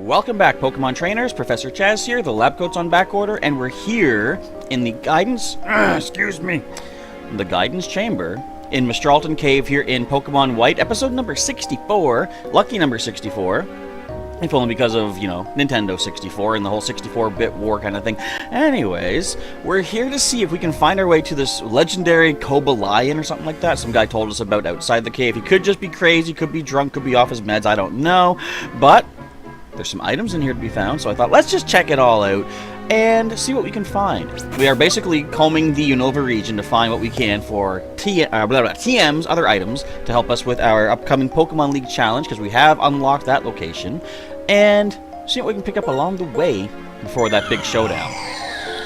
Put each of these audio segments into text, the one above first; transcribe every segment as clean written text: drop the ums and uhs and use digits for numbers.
Welcome back, Pokemon Trainers. Professor Chaz here, the lab coat's on back order, and we're here in the guidance, the guidance chamber in Mistralton Cave here in Pokemon White, episode number 64, lucky number 64. If only because of, you know, Nintendo 64 and the whole 64-bit war kind of thing. Anyways, we're here to see if we can find our way to this legendary Cobalion or something like that. Some guy told us about outside the cave. He could just be crazy, could be drunk, could be off his meds, I don't know. But there's some items in here to be found, so I thought let's just check it all out and see what we can find. We are basically combing the Unova region to find what we can for TM's other items to help us with our upcoming Pokemon League challenge, because we have unlocked that location, and see what we can pick up along the way before that big showdown.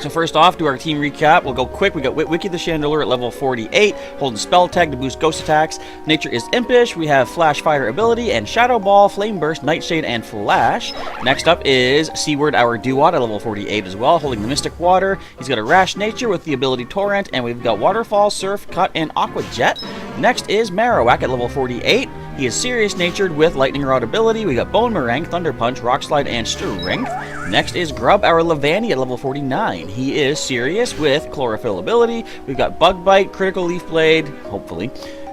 So first off, do our team recap. We'll go quick. We got Wiki the Chandelure at level 48, holding Spell Tag to boost ghost attacks. Nature is Impish. We have Flash Fire ability, and Shadow Ball, Flame Burst, Nightshade, and Flash. Next up is Seaward, our Duat at level 48 as well, holding the Mystic Water. He's got a Rash Nature with the ability Torrent, and we've got Waterfall, Surf, Cut, and Aqua Jet. Next is Marowak at level 48. He is Serious Natured with Lightning Rod ability. We got Bone Meringue, Thunder Punch, Rock Slide, and Strength. Next is Grub, our Levani at level 49. He is Serious with Chlorophyll ability. We've got Bug Bite, Critical Leaf Blade, hopefully,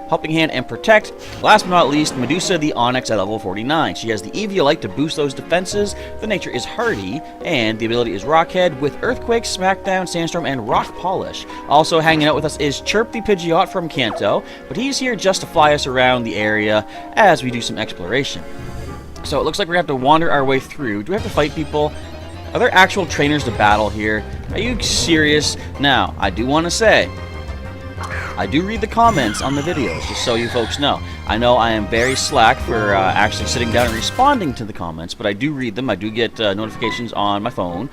Helping Hand, and Protect. Last but not least, Medusa the Onyx at level 49. She has the Eviolite to boost those defenses. The nature is Hardy, and the ability is Rockhead with Earthquake, Smackdown, Sandstorm, and Rock Polish. Also hanging out with us is Chirp the Pidgeot from Kanto, but he's here just to fly us around the area as we do some exploration. So it looks like we're going to have to wander our way through. Do we have to fight people? Are there actual trainers to battle here? Are you serious? Now, I do want to say, I do read the comments on the videos, just so you folks know. I know I am very slack for actually sitting down and responding to the comments, but I do read them. I do get notifications on my phone.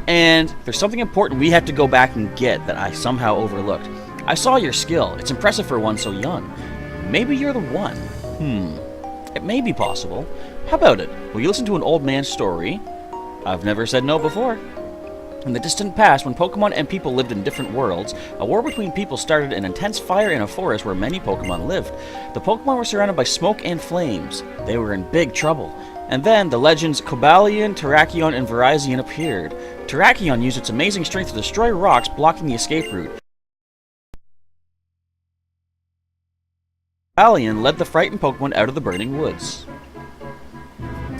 And there's something important we have to go back and get that I somehow overlooked. I saw your skill. It's impressive for one so young. Maybe you're the one. It may be possible. How about it? Will you listen to an old man's story? I've never said no before. In the distant past, when Pokemon and people lived in different worlds, a war between people started an intense fire in a forest where many Pokemon lived. The Pokemon were surrounded by smoke and flames. They were in big trouble. And then the legends Cobalion, Terrakion, and Virizion appeared. Terrakion used its amazing strength to destroy rocks, blocking the escape route. Cobalion led the frightened Pokemon out of the burning woods.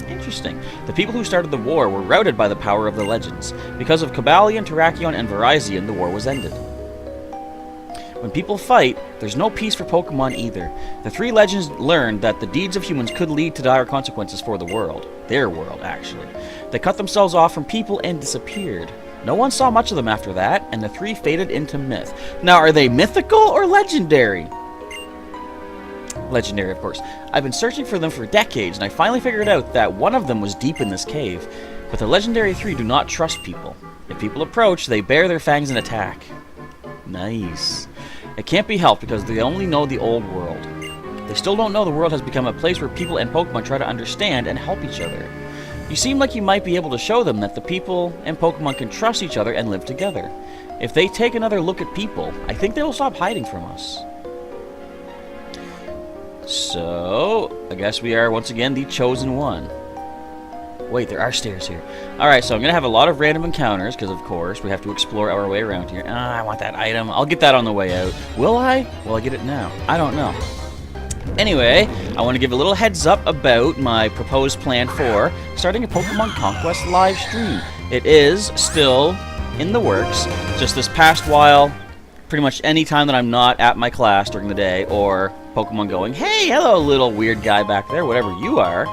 Interesting. The people who started the war were routed by the power of the legends. Because of Cobalion, Terrakion, and Virizion, the war was ended. When people fight, there's no peace for Pokemon either. The three legends learned that the deeds of humans could lead to dire consequences for the world. Their world, actually. They cut themselves off from people and disappeared. No one saw much of them after that, and the three faded into myth. Now, are they mythical or legendary? Legendary, of course. I've been searching for them for decades, and I finally figured out that one of them was deep in this cave. But the legendary three do not trust people. If people approach, they bare their fangs and attack. Nice. It can't be helped because they only know the old world. They still don't know the world has become a place where people and Pokemon try to understand and help each other. You seem like you might be able to show them that the people and Pokemon can trust each other and live together. If they take another look at people, I think they will stop hiding from us. So, I guess we are, once again, the chosen one. Wait, there are stairs here. Alright, so I'm going to have a lot of random encounters, because, of course, we have to explore our way around here. I want that item. I'll get that on the way out. Will I? Will I get it now? I don't know. Anyway, I want to give a little heads up about my proposed plan for starting a Pokemon Conquest live stream. It is still in the works. Just this past while, pretty much any time that I'm not at my class during the day, or Pokemon going, hey, hello, little weird guy back there, whatever you are,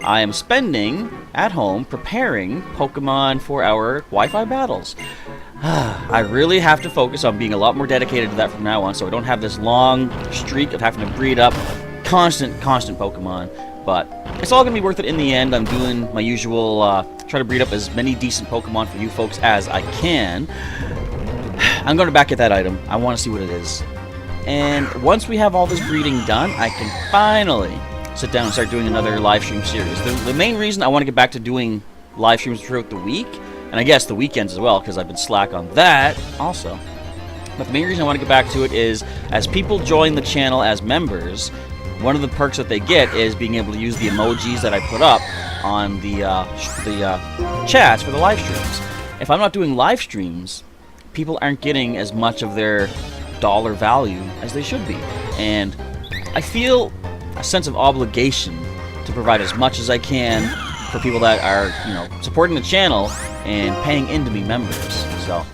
I am spending at home preparing Pokemon for our Wi-Fi battles. I really have to focus on being a lot more dedicated to that from now on, so I don't have this long streak of having to breed up constant Pokemon. But it's all going to be worth it in the end. I'm doing my usual, try to breed up as many decent Pokemon for you folks as I can. I'm going to back at that item. I want to see what it is. And once we have all this breeding done, I can finally sit down and start doing another live stream series. The main reason I want to get back to doing live streams throughout the week, and I guess the weekends as well, because I've been slack on that also. But the main reason I want to get back to it is, as people join the channel as members, one of the perks that they get is being able to use the emojis that I put up on the chats for the live streams. If I'm not doing live streams, people aren't getting as much of their dollar value as they should be. And I feel a sense of obligation to provide as much as I can for people that are, you know, supporting the channel and paying in to be members. So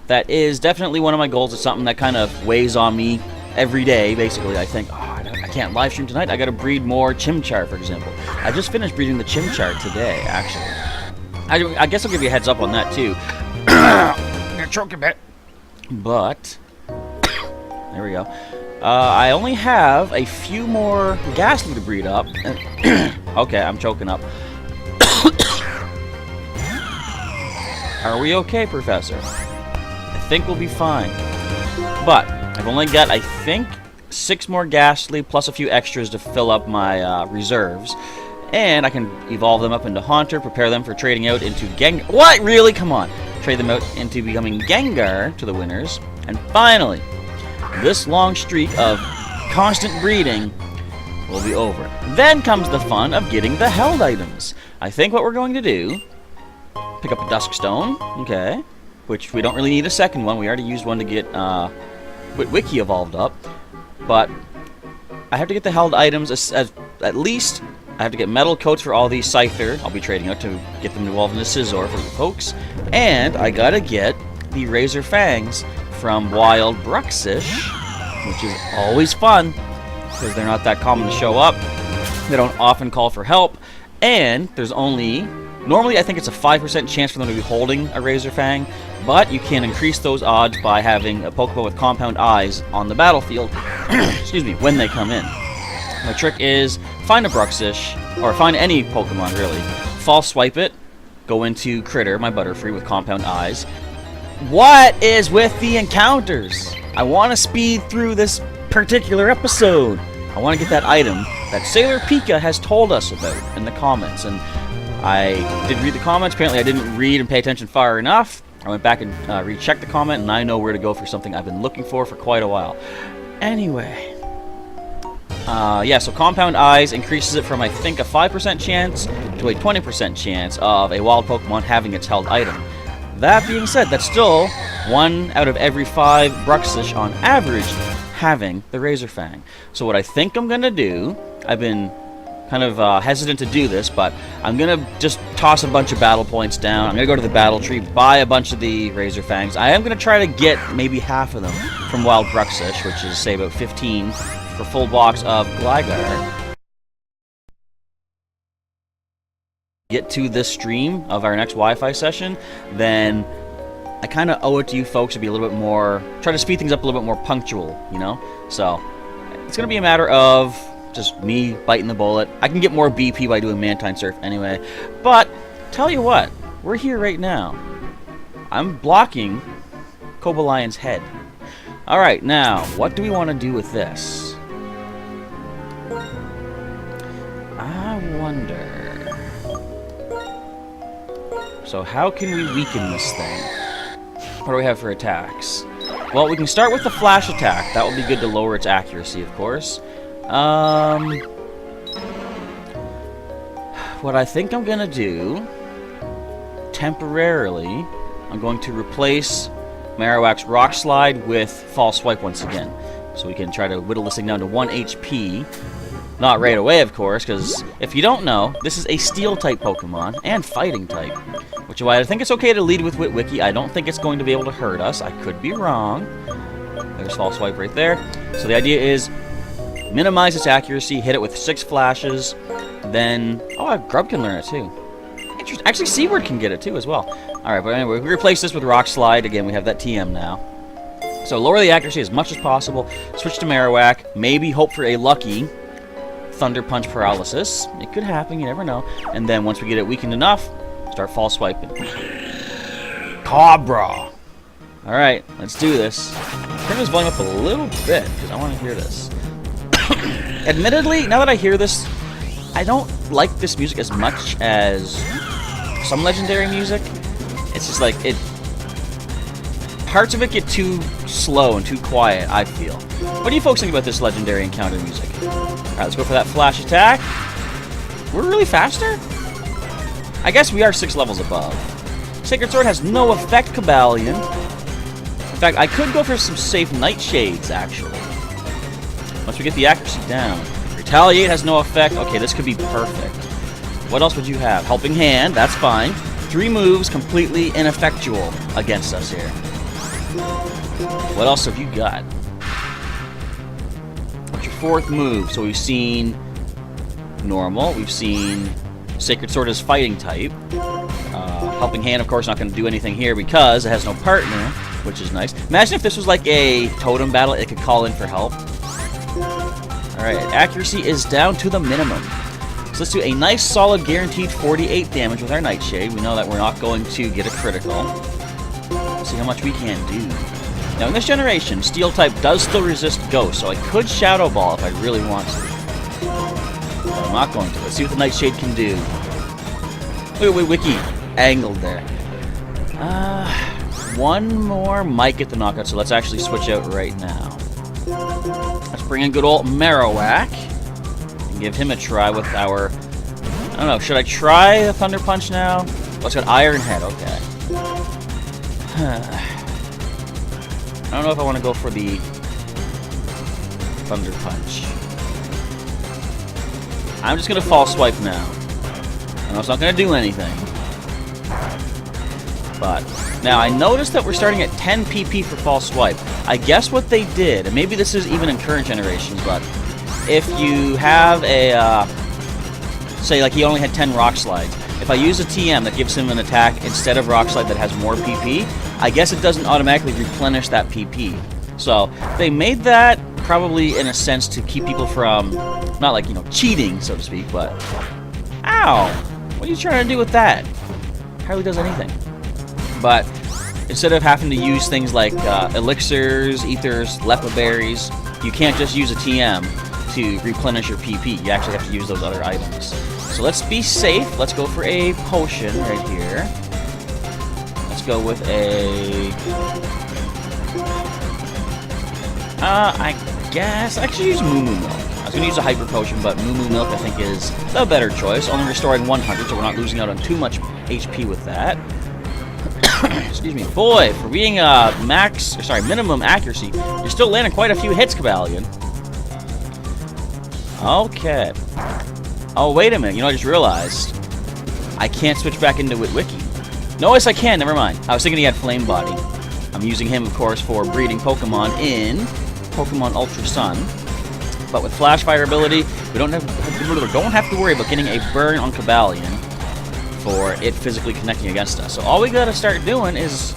that is definitely one of my goals. It's something that kind of weighs on me every day, basically. I think, oh, I can't live stream tonight. I gotta breed more Chimchar, for example. I just finished breeding the Chimchar today, actually. I guess I'll give you a heads up on that, too. I'm gonna choke a bit. But, there we go. I only have a few more Ghastly to breed up. Okay, I'm choking up. Are we okay, Professor? I think we'll be fine. But I've only got, I think, 6 more Ghastly plus a few extras to fill up my reserves. And I can evolve them up into Haunter, prepare them for trading out into Gengar. What? Really? Come on. Trade them out into becoming Gengar to the winners. And finally, this long streak of constant breeding will be over. Then comes the fun of getting the held items. I think what we're going to do, pick up a Duskstone, okay, which we don't really need a second one. We already used one to get Wiki evolved up. But I have to get the held items as at least. I have to get metal coats for all these Scyther. I'll be trading out to get them evolved into Scizor for you folks. And I gotta get the Razor Fangs from Wild Bruxish, which is always fun, because they're not that common to show up. They don't often call for help. And there's only... Normally, I think it's a 5% chance for them to be holding a Razor Fang, but you can increase those odds by having a Pokemon with compound eyes on the battlefield, excuse me, when they come in. My trick is find a Bruxish, or find any Pokemon really, false swipe it, go into Critter, my Butterfree with compound eyes. What is with the encounters? I want to speed through this particular episode. I want to get that item that Sailor Pika has told us about in the comments. And I did read the comments. Apparently I didn't read and pay attention far enough. I went back and rechecked the comment, and I know where to go for something I've been looking for quite a while. Anyway... yeah, so Compound Eyes increases it from, I think, a 5% chance to a 20% chance of a wild Pokemon having its held item. That being said, that's still 1 out of every 5 Bruxish on average having the Razor Fang. So what I think I'm going to do, I've been kind of hesitant to do this, but I'm going to just toss a bunch of battle points down. I'm going to go to the battle tree, buy a bunch of the Razor Fangs. I am going to try to get maybe half of them from Wild Bruxish, which is, say, about 15 for full box of Gligar. Get to this stream of our next Wi-Fi session, then I kind of owe it to you folks to be a little bit more, try to speed things up a little bit more punctual, you know? So, it's going to be a matter of just me biting the bullet. I can get more BP by doing Mantine Surf anyway. But, tell you what, we're here right now. I'm blocking Cobalion's head. Alright, now, what do we want to do with this? I wonder... So how can we weaken this thing? What do we have for attacks? Well, we can start with the Flash attack. That will be good to lower its accuracy, of course. What I think I'm gonna do, temporarily, I'm going to replace Marowak's Rock Slide with False Swipe once again. So we can try to whittle this thing down to 1 HP. Not right away, of course, because if you don't know, this is a Steel-type Pokemon and Fighting-type. Which is why I think it's okay to lead with Witwicky. I don't think it's going to be able to hurt us. I could be wrong. There's False Swipe right there. So the idea is minimize its accuracy, hit it with 6 flashes, then... Oh, Grub can learn it too. Interesting. Actually, Seaward can get it too as well. Alright, but anyway, we replace this with Rock Slide. Again, we have that TM now. So lower the accuracy as much as possible. Switch to Marowak. Maybe hope for a lucky Thunder Punch Paralysis. It could happen, you never know. And then once we get it weakened enough, start False Swiping. Cobra! Alright, let's do this. Turn this volume up a little bit, because I want to hear this. Admittedly, now that I hear this, I don't like this music as much as some legendary music. It's just like, parts of it get too slow and too quiet, I feel. What do you folks think about this legendary encounter music? Alright, let's go for that Flash attack. We're really faster? I guess we are 6 levels above. Sacred Sword has no effect, Cobalion. In fact, I could go for some safe Nightshades, actually. Once we get the accuracy down. Retaliate has no effect. Okay, this could be perfect. What else would you have? Helping Hand, that's fine. 3 moves, completely ineffectual against us here. What else have you got? What's your 4th move? So we've seen normal, we've seen Sacred Sword as fighting type. Helping Hand, of course, not going to do anything here because it has no partner, which is nice. Imagine if this was like a totem battle, it could call in for help. Alright, accuracy is down to the minimum. So let's do a nice, solid, guaranteed 48 damage with our Nightshade. We know that we're not going to get a critical. Let's see how much we can do. Now, in this generation, Steel type does still resist Ghost, so I could Shadow Ball if I really want to. But I'm not going to. Let's see what the Nightshade can do. Wait, Wiki. Angled there. One more might get the knockout, so let's actually switch out right now. Let's bring in good old Marowak and give him a try with our... I don't know, should I try a Thunder Punch now? Oh, it's got Iron Head, okay. I don't know if I want to go for the Thunder Punch. I'm just going to False Swipe now. I know it's not going to do anything. But now I noticed that we're starting at 10 PP for False Swipe. I guess what they did, and maybe this is even in current generations, but if you have a, say like he only had 10 Rock Slides, if I use a TM that gives him an attack instead of Rock Slide that has more PP, I guess it doesn't automatically replenish that PP. So they made that probably in a sense to keep people from, not like, you know, cheating, so to speak, but... Ow! What are you trying to do with that? Hardly does anything. But instead of having to use things like elixirs, ethers, lepa berries, you can't just use a TM to replenish your PP. You actually have to use those other items. So let's be safe. Let's go for a potion right here. Let's go with a... I guess I could use Moo Moo Milk. I was going to use a Hyper Potion, but Moo Moo Milk I think is the better choice. Only restoring 100, so we're not losing out on too much HP with that. Excuse me. Boy, for being minimum accuracy, you're still landing quite a few hits, Cobalion. Okay. Oh, wait a minute. You know, I just realized I can't switch back into Witwicky. No, yes, I can. Never mind. I was thinking he had Flame Body. I'm using him, of course, for breeding Pokemon in Pokemon Ultra Sun. But with Flash Fire ability, we don't have to worry about getting a burn on Cobalion for it physically connecting against us. So all we gotta start doing is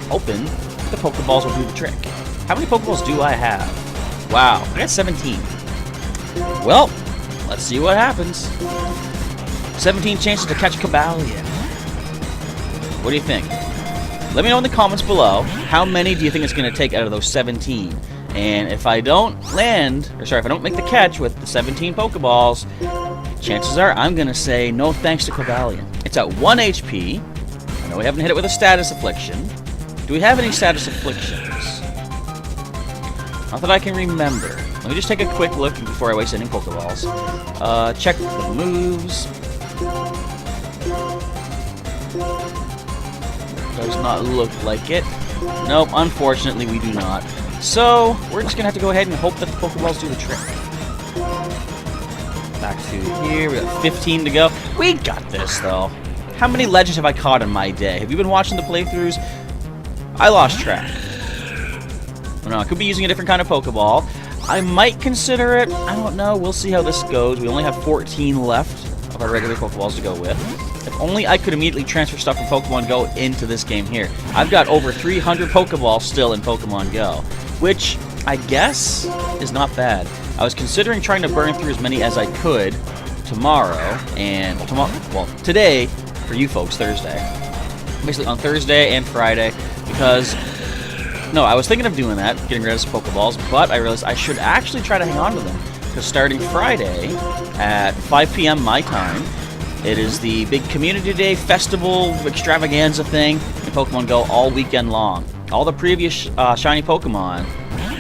open the Pokeballs will do the trick. How many Pokeballs do I have? Wow, I got 17. Well, let's see what happens. 17 chances to catch Cobalion. What do you think? Let me know in the comments below, how many do you think it's going to take out of those 17? And if I don't if I don't make the catch with the 17 Pokeballs, chances are I'm going to say no thanks to Cobalion. It's at 1 HP. I know we haven't hit it with a Status Affliction. Do we have any Status Afflictions? Not that I can remember. Let me just take a quick look before I waste any Pokeballs. Check the moves. Does not look like it. Nope, unfortunately we do not. So, we're just going to have to go ahead and hope that the Pokeballs do the trick. Back to here, we got 15 to go. We got this, though. How many legends have I caught in my day? Have you been watching the playthroughs? I lost track. No, I could be using a different kind of Pokeball. I might consider it. I don't know. We'll see how this goes. We only have 14 left of our regular Pokeballs to go with. If only I could immediately transfer stuff from Pokemon Go into this game here. I've got over 300 Pokeballs still in Pokemon Go, which I guess is not bad. I was considering trying to burn through as many as I could tomorrow, and today, for you folks, Thursday. Basically on Thursday and Friday, because, no, I was thinking of doing that, getting rid of some Pokeballs, but I realized I should actually try to hang on to them, because starting Friday at 5 p.m. my time, it is the big Community Day Festival extravaganza thing in Pokemon Go all weekend long. All the previous shiny Pokemon,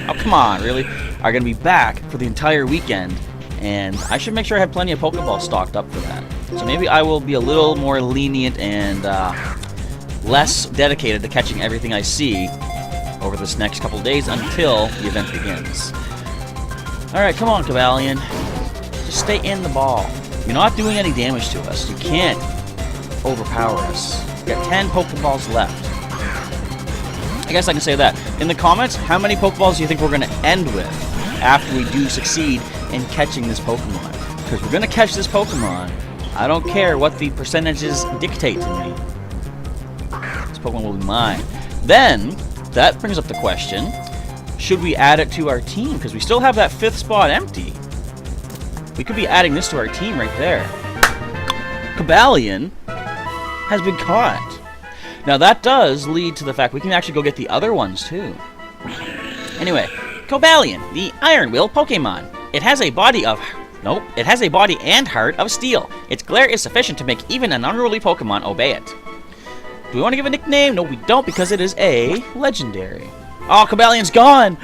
oh come on, really, are going to be back for the entire weekend, and I should make sure I have plenty of Pokeballs stocked up for that. So maybe I will be a little more lenient and less dedicated to catching everything I see over this next couple days until the event begins. Alright, come on, Cobalion. Just stay in the ball. You're not doing any damage to us. You can't overpower us. We've got 10 Pokeballs left. I guess I can say that. In the comments, how many Pokeballs do you think we're going to end with after we do succeed in catching this Pokemon? Because we're going to catch this Pokemon. I don't care what the percentages dictate to me. This Pokemon will be mine. Then, that brings up the question, should we add it to our team? Because we still have that 5th spot empty. We could be adding this to our team right there. Cobalion has been caught. Now that does lead to the fact we can actually go get the other ones too. Anyway, Cobalion, the Iron-Willed Pokemon. It has a body of... Nope, it has a body and heart of steel. Its glare is sufficient to make even an unruly Pokemon obey it. Do we want to give a nickname? No, we don't, because it is a legendary. Oh, Cobalion's gone!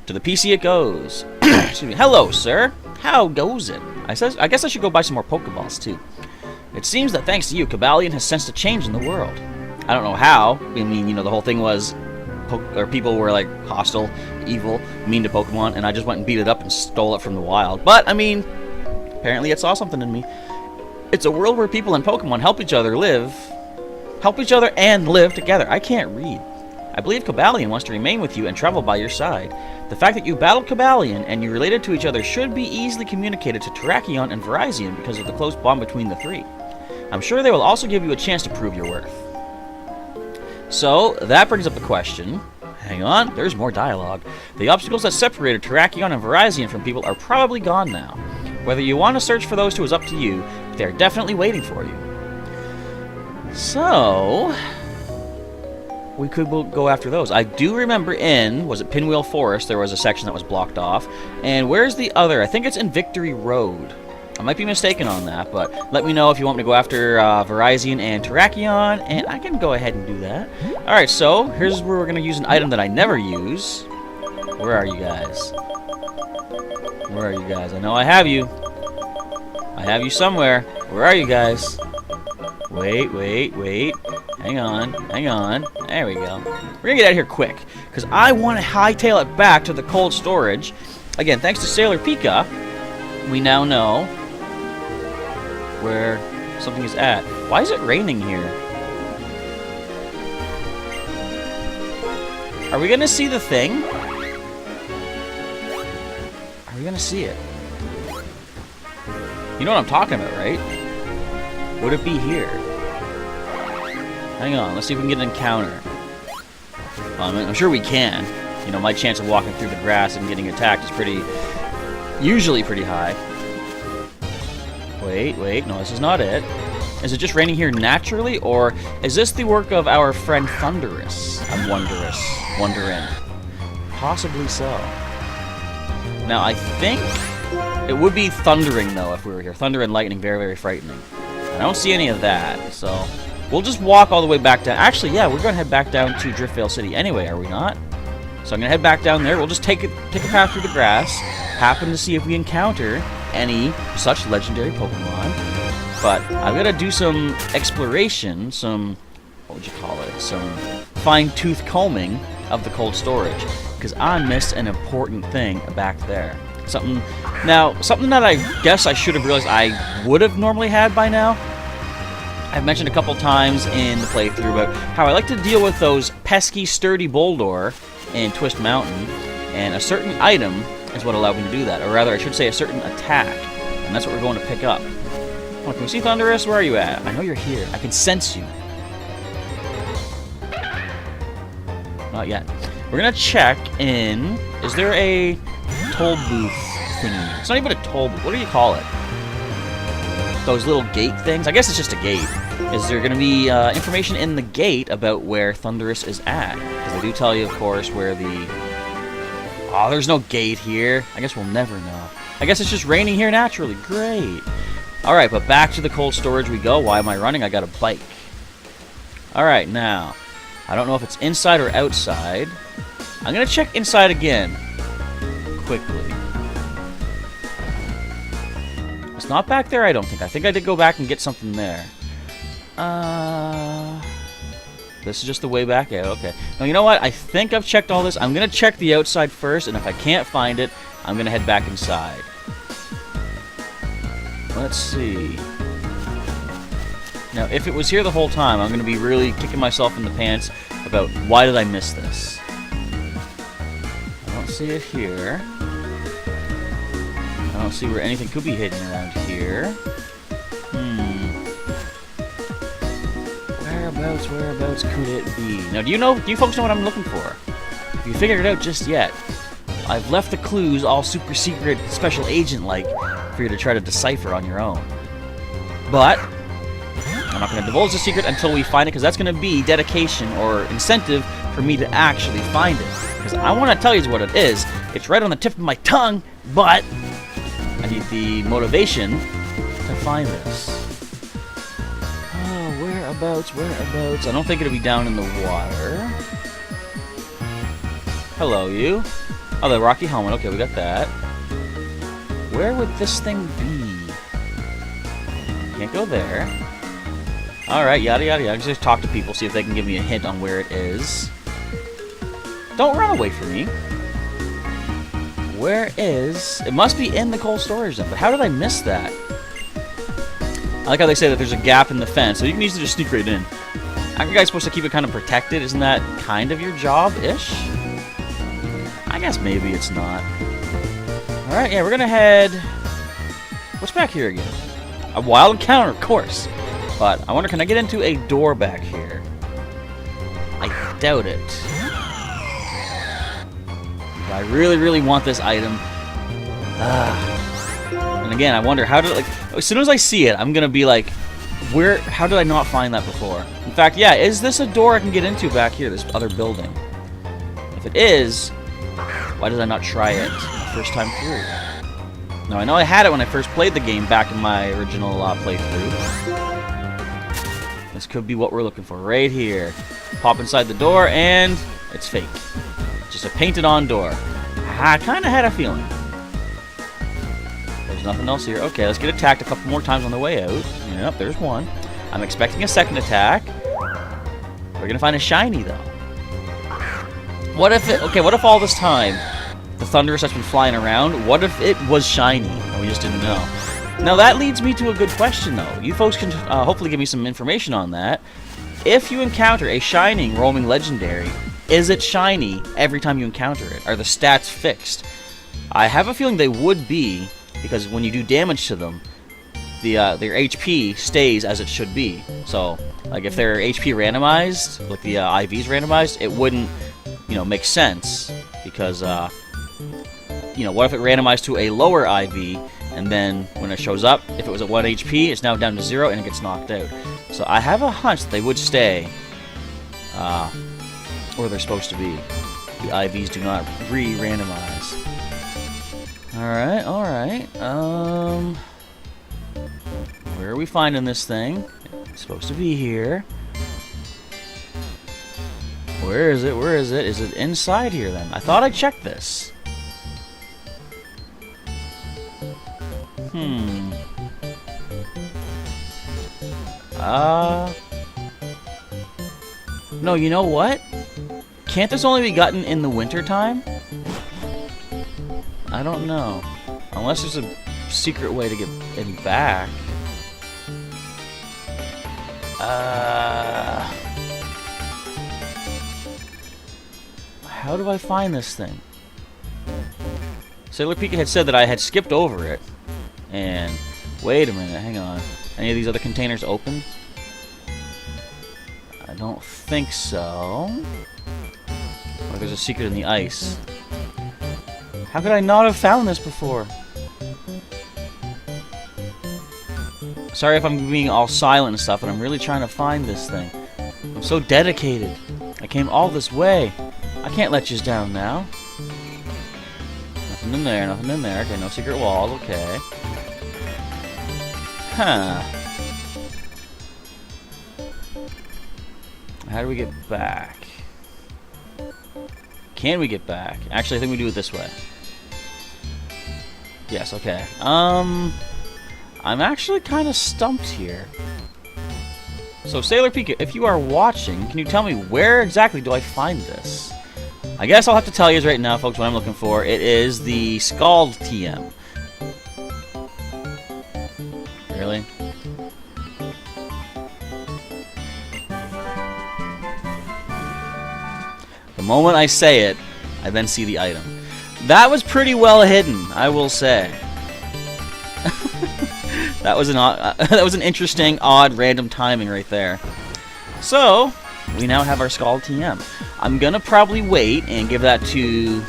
To the PC it goes. Excuse me. Hello, sir. How goes it? I guess I should go buy some more Pokeballs, too. It seems that thanks to you, Cobalion has sensed a change in the world. I don't know how. I mean, you know, the whole thing was... people were, like, hostile, evil, mean to Pokemon, and I just went and beat it up and stole it from the wild. But, I mean, apparently it saw something in me. It's a world where people and Pokemon help each other and live together. I can't read. I believe Cobalion wants to remain with you and travel by your side. The fact that you battled Cobalion and you related to each other should be easily communicated to Terrakion and Virizion because of the close bond between the three. I'm sure they will also give you a chance to prove your worth. So, that brings up the question. Hang on, there's more dialogue. The obstacles that separated Terrakion and Virizion from people are probably gone now. Whether you want to search for those two is up to you, but they're definitely waiting for you. So... we could go after those. I do remember was it Pinwheel Forest, there was a section that was blocked off. And where's the other? I think it's in Victory Road. I might be mistaken on that, but let me know if you want me to go after Virizion and Terrakion, and I can go ahead and do that. Alright, so here's where we're going to use an item that I never use. Where are you guys? Where are you guys? I know I have you. I have you somewhere. Where are you guys? Wait. Hang on. There we go. We're gonna get out of here quick, because I want to hightail it back to the cold storage. Again, thanks to Sailor Pika, we now know where something is at. Why is it raining here? Are we gonna see the thing? Are we gonna see it? You know what I'm talking about, right? Would it be here? Hang on, let's see if we can get an encounter. I'm sure we can. You know, my chance of walking through the grass and getting attacked is usually pretty high. Wait, no, this is not it. Is it just raining here naturally, or is this the work of our friend Thundurus? I'm wondering. Possibly so. Now, I think it would be thundering, though, if we were here. Thunder and lightning, very, very frightening. I don't see any of that, so we'll just walk all the way back down. Actually, yeah, we're going to head back down to Driftvale City anyway, are we not? So I'm going to head back down there. We'll just take a path through the grass, happen to see if we encounter any such legendary Pokemon. But I've got to do some exploration, some fine-tooth combing of the cold storage, because I missed an important thing back there. Something that I guess I should have realized I would have normally had by now. I've mentioned a couple times in the playthrough about how I like to deal with those pesky, sturdy Boldor in Twist Mountain, and a certain item is what allowed me to do that, or rather, I should say a certain attack, and that's what we're going to pick up. Oh, can we see Thundurus? Where are you at? I know you're here. I can sense you. Not yet. We're gonna check in. Is there a toll booth thingy? It's not even a toll booth. What do you call it? Those little gate things? I guess it's just a gate. Is there going to be information in the gate about where Thundurus is at? Because they do tell you, of course, where the... Oh, there's no gate here. I guess we'll never know. I guess it's just raining here naturally. Great. Alright, but back to the cold storage we go. Why am I running? I got a bike. Alright, now. I don't know if it's inside or outside. I'm going to check inside again. Quickly. It's not back there, I don't think. I think I did go back and get something there. This is just the way back out. Okay. Now, you know what? I think I've checked all this. I'm going to check the outside first, and if I can't find it, I'm going to head back inside. Let's see. Now, if it was here the whole time, I'm going to be really kicking myself in the pants about why did I miss this. I don't see it here. I don't see where anything could be hidden around here. Whereabouts could it be? Now, do you folks know what I'm looking for? If you figured it out just yet, I've left the clues all super secret, special agent-like for you to try to decipher on your own. But I'm not going to divulge the secret until we find it, because that's going to be dedication or incentive for me to actually find it. Because I want to tell you what it is. It's right on the tip of my tongue, but I need the motivation to find this. Oh, whereabouts? I don't think it'll be down in the water. Hello, you. Oh, the rocky helmet. Okay, we got that. Where would this thing be? Can't go there. Alright, yada yada yada. Just talk to people, see if they can give me a hint on where it is. Don't run away from me. Where is... It must be in the cold storage then, but how did I miss that? I like how they say that there's a gap in the fence, so you can easily just sneak right in. Aren't you guys supposed to keep it kind of protected? Isn't that kind of your job-ish? I guess maybe it's not. Alright, yeah, we're gonna head... What's back here again? A wild encounter, of course. But I wonder, can I get into a door back here? I doubt it. But I really, really want this item. And again, I wonder, how did, like, as soon as I see it, I'm gonna be like, how did I not find that before? In fact, yeah, is this a door I can get into back here, this other building? If it is, why did I not try it the first time through? Now, I know I had it when I first played the game back in my original playthrough. This could be what we're looking for right here. Pop inside the door, and it's fake. Just a painted-on door. I kind of had a feeling. There's nothing else here. Okay, let's get attacked a couple more times on the way out. Yep, there's one. I'm expecting a second attack. We're gonna find a shiny, though. What if it... Okay, what if all this time the Thunderous that's been flying around, what if it was shiny and we just didn't know? Now that leads me to a good question, though. You folks can hopefully give me some information on that. If you encounter a shining roaming legendary, is it shiny every time you encounter it? Are the stats fixed? I have a feeling they would be, because when you do damage to them, their HP stays as it should be. So, like if their HP randomized, like the IVs randomized, it wouldn't, make sense, because, what if it randomized to a lower IV, and then when it shows up, if it was at 1 HP, it's now down to 0 and it gets knocked out. So I have a hunch that they would stay where they're supposed to be. The IVs do not re-randomize. Alright. Where are we finding this thing? It's supposed to be here. Where is it? Is it inside here then? I thought I checked this. No, you know what? Can't this only be gotten in the winter time? I don't know. Unless there's a secret way to get him back. How do I find this thing? Sailor Pika had said that I had skipped over it. And wait a minute, hang on. Any of these other containers open? I don't think so. Or there's a secret in the ice. How could I not have found this before? Sorry if I'm being all silent and stuff, but I'm really trying to find this thing. I'm so dedicated. I came all this way. I can't let you down now. Nothing in there, nothing in there. Okay, no secret walls, okay. Huh. How do we get back? Can we get back? Actually, I think we do it this way. Yes, okay. I'm actually kind of stumped here. So, Sailor Pika, if you are watching, can you tell me where exactly do I find this? I guess I'll have to tell you right now, folks, what I'm looking for. It is the Scald TM. Really? The moment I say it, I then see the item. That was pretty well hidden, I will say. That was an interesting, odd, random timing right there. So, we now have our Scald TM. I'm gonna probably wait and give that to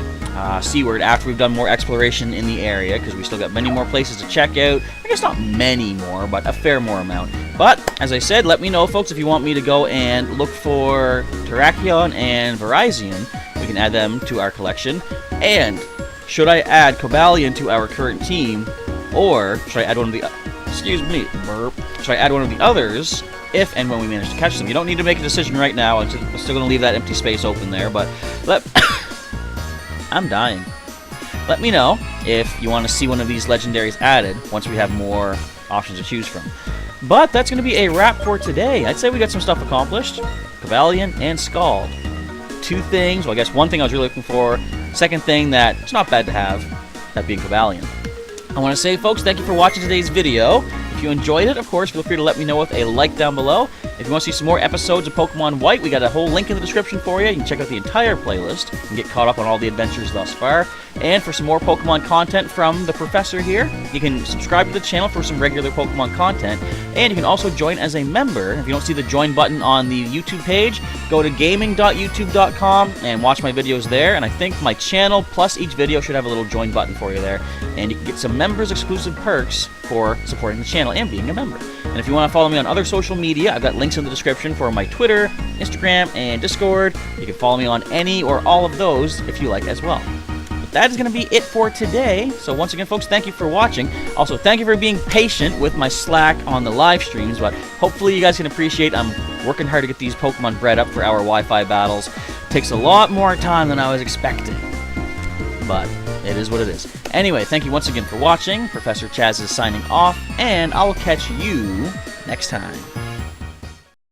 Seaward after we've done more exploration in the area, because we still got many more places to check out. I guess not many more, but a fair more amount. But, as I said, let me know, folks, if you want me to go and look for Terrakion and Virizion. We can add them to our collection. And, should I add Cobalion to our current team, or should I add one of the... Excuse me, burp. Should I add one of the others if and when we manage to catch them? You don't need to make a decision right now. I'm still going to leave that empty space open there, but I'm dying. Let me know if you want to see one of these legendaries added once we have more options to choose from. But that's going to be a wrap for today. I'd say we got some stuff accomplished. Cobalion and Scald. Two things. Well, I guess one thing I was really looking for. Second thing that it's not bad to have, that being Cobalion. I want to say, folks, thank you for watching today's video. If you enjoyed it, of course, feel free to let me know with a like down below. If you want to see some more episodes of Pokemon White, we got a whole link in the description for you. You can check out the entire playlist and get caught up on all the adventures thus far. And for some more Pokemon content from the professor here, you can subscribe to the channel for some regular Pokemon content. And you can also join as a member. If you don't see the join button on the YouTube page, go to gaming.youtube.com and watch my videos there. And I think my channel plus each video should have a little join button for you there. And you can get some members exclusive perks for supporting the channel and being a member. And if you want to follow me on other social media, I've got links in the description for my Twitter, Instagram, and Discord. You can follow me on any or all of those if you like as well. But that is going to be it for today. So once again, folks, thank you for watching. Also, thank you for being patient with my slack on the live streams, but hopefully you guys can appreciate I'm working hard to get these Pokemon bred up for our Wi-Fi battles. Takes a lot more time than I was expecting, but it is what it is. Anyway, thank you once again for watching. Professor Chaz is signing off, and I will catch you next time.